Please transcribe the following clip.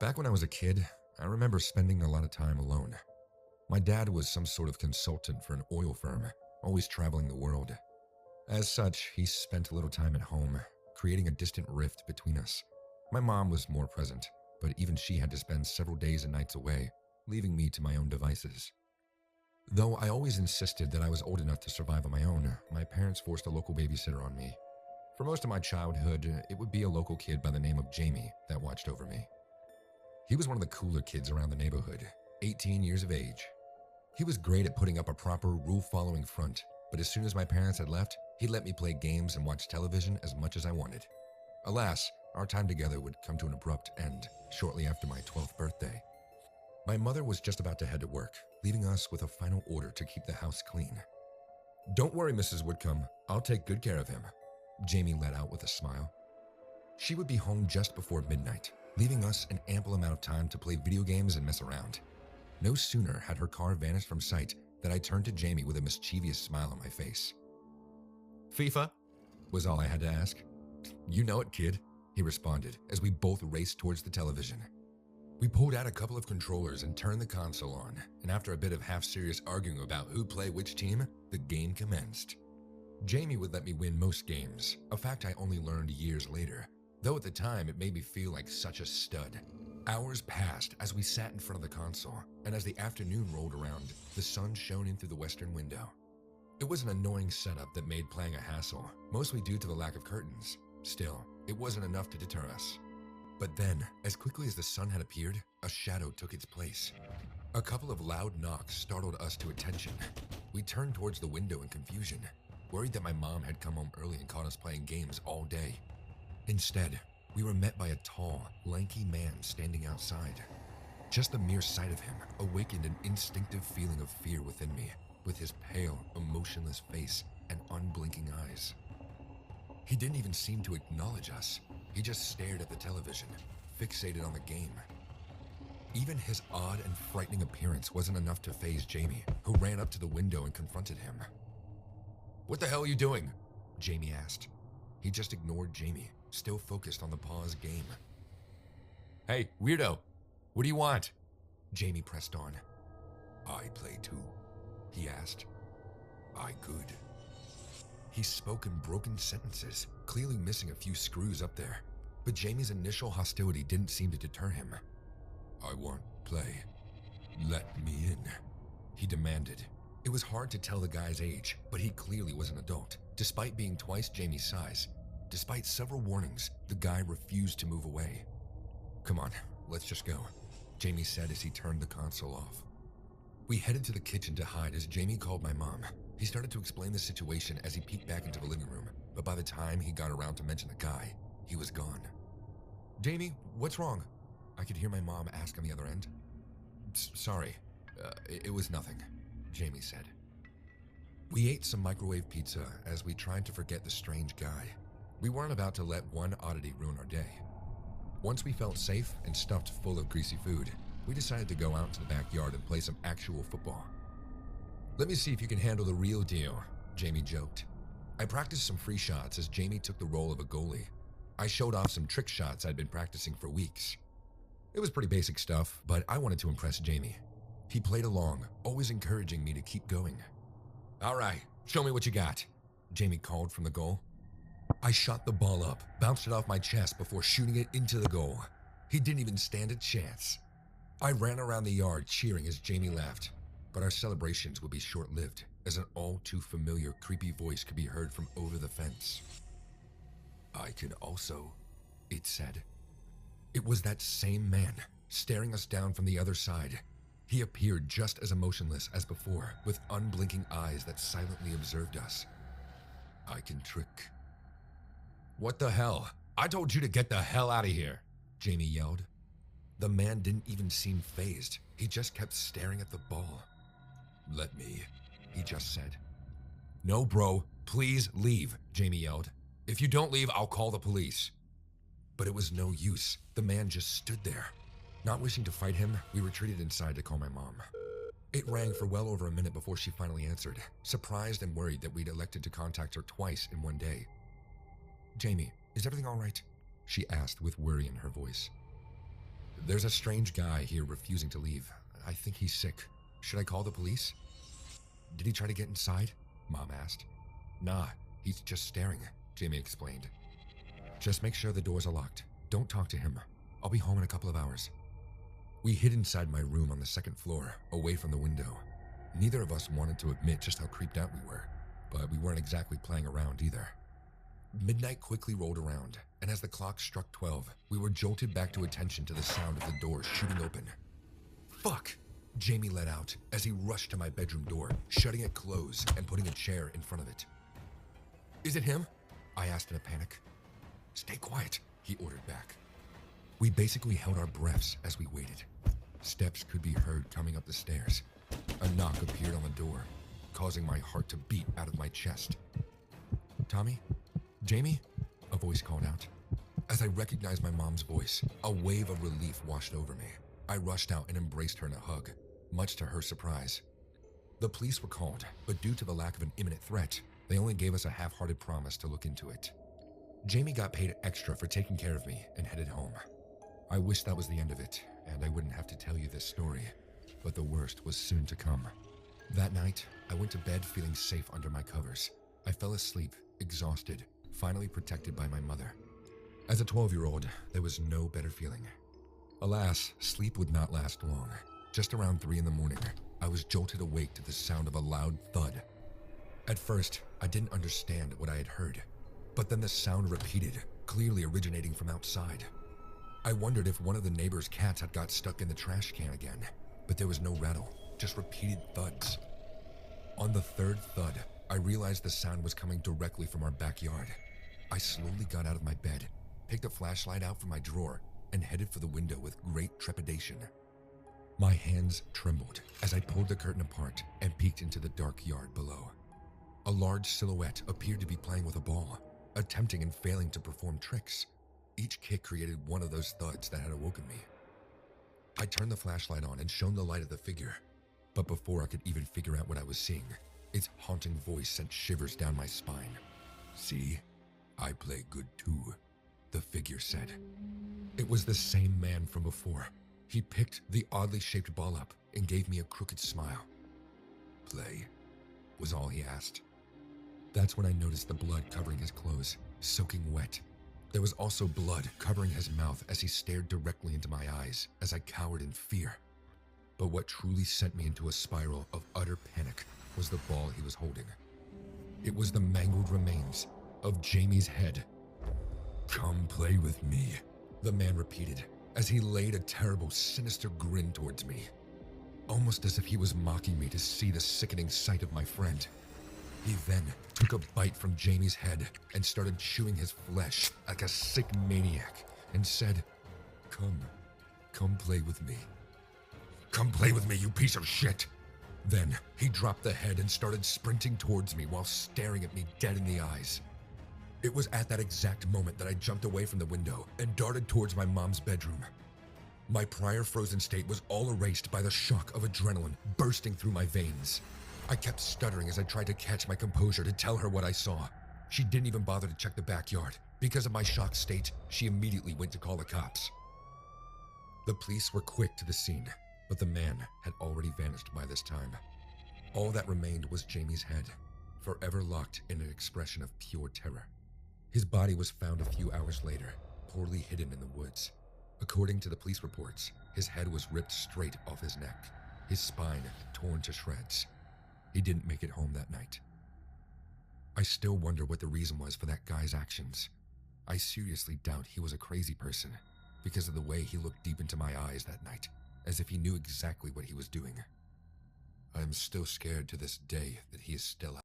Back when I was a kid, I remember spending a lot of time alone. My dad was some sort of consultant for an oil firm, always traveling the world. As such, he spent a little time at home, creating a distant rift between us. My mom was more present, but even she had to spend several days and nights away, leaving me to my own devices. Though I always insisted that I was old enough to survive on my own, my parents forced a local babysitter on me. For most of my childhood, it would be a local kid by the name of Jamie that watched over me. He was one of the cooler kids around the neighborhood, 18 years of age. He was great at putting up a proper rule-following front, but as soon as my parents had left, he'd let me play games and watch television as much as I wanted. Alas, our time together would come to an abrupt end shortly after my 12th birthday. My mother was just about to head to work, leaving us with a final order to keep the house clean. "Don't worry, Mrs. Whitcomb, I'll take good care of him," Jamie let out with a smile. She would be home just before midnight, leaving us an ample amount of time to play video games and mess around. No sooner had her car vanished from sight than I turned to Jamie with a mischievous smile on my face. "FIFA?" was all I had to ask. "You know it, kid," he responded as we both raced towards the television. We pulled out a couple of controllers and turned the console on, and after a bit of half-serious arguing about who'd play which team, the game commenced. Jamie would let me win most games, a fact I only learned years later, though at the time it made me feel like such a stud. Hours passed as we sat in front of the console, and as the afternoon rolled around, the sun shone in through the western window. It was an annoying setup that made playing a hassle, mostly due to the lack of curtains. Still, it wasn't enough to deter us. But then, as quickly as the sun had appeared, a shadow took its place. A couple of loud knocks startled us to attention. We turned towards the window in confusion, worried that my mom had come home early and caught us playing games all day. Instead, we were met by a tall, lanky man standing outside. Just the mere sight of him awakened an instinctive feeling of fear within me, with his pale, emotionless face and unblinking eyes. He didn't even seem to acknowledge us. He just stared at the television, fixated on the game. Even his odd and frightening appearance wasn't enough to faze Jamie, who ran up to the window and confronted him. "What the hell are you doing?" Jamie asked. He just ignored Jamie, still focused on the paused game. "Hey, weirdo, what do you want?" Jamie pressed on. "I play too," he asked. "I could." He spoke in broken sentences, clearly missing a few screws up there, but Jamie's initial hostility didn't seem to deter him. "I want play. Let me in," he demanded. It was hard to tell the guy's age, but he clearly was an adult, despite being twice Jamie's size. Despite several warnings, the guy refused to move away. "Come on, let's just go," Jamie said as he turned the console off. We headed to the kitchen to hide as Jamie called my mom. He started to explain the situation as he peeked back into the living room, but by the time he got around to mention the guy, he was gone. "Jamie, what's wrong?" I could hear my mom ask on the other end. Sorry, it was nothing," Jamie said. We ate some microwave pizza as we tried to forget the strange guy. We weren't about to let one oddity ruin our day. Once we felt safe and stuffed full of greasy food, we decided to go out to the backyard and play some actual football. "Let me see if you can handle the real deal," Jamie joked. I practiced some free shots as Jamie took the role of a goalie. I showed off some trick shots I'd been practicing for weeks. It was pretty basic stuff, but I wanted to impress Jamie. He played along, always encouraging me to keep going. "All right, show me what you got," Jamie called from the goal. I shot the ball up, bounced it off my chest before shooting it into the goal. He didn't even stand a chance. I ran around the yard cheering as Jamie laughed, but our celebrations would be short-lived as an all-too-familiar creepy voice could be heard from over the fence. "I can also," it said. It was that same man, staring us down from the other side. He appeared just as emotionless as before, with unblinking eyes that silently observed us. "I can trick." "What the hell? I told you to get the hell out of here," Jamie yelled. The man didn't even seem fazed. He just kept staring at the ball. "Let me," he just said. "No, bro, please leave," Jamie yelled. "If you don't leave, I'll call the police." But it was no use. The man just stood there. Not wishing to fight him, we retreated inside to call my mom. It rang for well over a minute before she finally answered, surprised and worried that we'd elected to contact her twice in one day. "Jamie, is everything all right?" she asked with worry in her voice. There's a strange guy here refusing to leave. I think he's sick. Should I call the police? Did he try to get inside? Mom asked. Nah, he's just staring, Jamie explained. Just make sure the doors are locked. Don't talk to him. I'll be home in a couple of hours. We hid inside my room on the second floor, away from the window. Neither of us wanted to admit just how creeped out we were, but we weren't exactly playing around either. Midnight quickly rolled around, and as the clock struck 12, we were jolted back to attention to the sound of the door shooting open. Fuck! Jamie let out as he rushed to my bedroom door, shutting it closed and putting a chair in front of it. Is it him? I asked in a panic. Stay quiet, he ordered back. We basically held our breaths as we waited. Steps could be heard coming up the stairs. A knock appeared on the door, causing my heart to beat out of my chest. Tommy? Jamie? A voice called out. As I recognized my mom's voice, a wave of relief washed over me. I rushed out and embraced her in a hug, much to her surprise. The police were called, but due to the lack of an imminent threat, they only gave us a half-hearted promise to look into it. Jamie got paid extra for taking care of me and headed home. I wish that was the end of it, and I wouldn't have to tell you this story, but the worst was soon to come. That night, I went to bed feeling safe under my covers. I fell asleep, exhausted, finally protected by my mother. As a 12-year-old, there was no better feeling. Alas, sleep would not last long. Just around 3 in the morning, I was jolted awake to the sound of a loud thud. At first, I didn't understand what I had heard, but then the sound repeated, clearly originating from outside. I wondered if one of the neighbor's cats had got stuck in the trash can again, but there was no rattle, just repeated thuds. On the third thud, I realized the sound was coming directly from our backyard. I slowly got out of my bed, picked a flashlight out from my drawer, and headed for the window with great trepidation. My hands trembled as I pulled the curtain apart and peeked into the dark yard below. A large silhouette appeared to be playing with a ball, attempting and failing to perform tricks. Each kick created one of those thuds that had awoken me. I turned the flashlight on and shone the light of the figure, but before I could even figure out what I was seeing, its haunting voice sent shivers down my spine. See, I play good too, the figure said. It was the same man from before. He picked the oddly shaped ball up and gave me a crooked smile. Play, was all he asked. That's when I noticed the blood covering his clothes, soaking wet. There was also blood covering his mouth as he stared directly into my eyes as I cowered in fear. But what truly sent me into a spiral of utter panic was the ball he was holding. It was the mangled remains of Jamie's head. Come play with me, the man repeated as he laid a terrible, sinister grin towards me, almost as if he was mocking me to see the sickening sight of my friend. He then took a bite from Jamie's head and started chewing his flesh like a sick maniac and said, Come play with me. Come play with me, you piece of shit. Then he dropped the head and started sprinting towards me while staring at me dead in the eyes. It was at that exact moment that I jumped away from the window and darted towards my mom's bedroom. My prior frozen state was all erased by the shock of adrenaline bursting through my veins. I kept stuttering as I tried to catch my composure to tell her what I saw. She didn't even bother to check the backyard. Because of my shocked state, she immediately went to call the cops. The police were quick to the scene, but the man had already vanished by this time. All that remained was Jamie's head, forever locked in an expression of pure terror. His body was found a few hours later, poorly hidden in the woods. According to the police reports, his head was ripped straight off his neck, his spine torn to shreds. He didn't make it home that night. I still wonder what the reason was for that guy's actions. I seriously doubt he was a crazy person because of the way he looked deep into my eyes that night, as if he knew exactly what he was doing. I am still scared to this day that he is still out.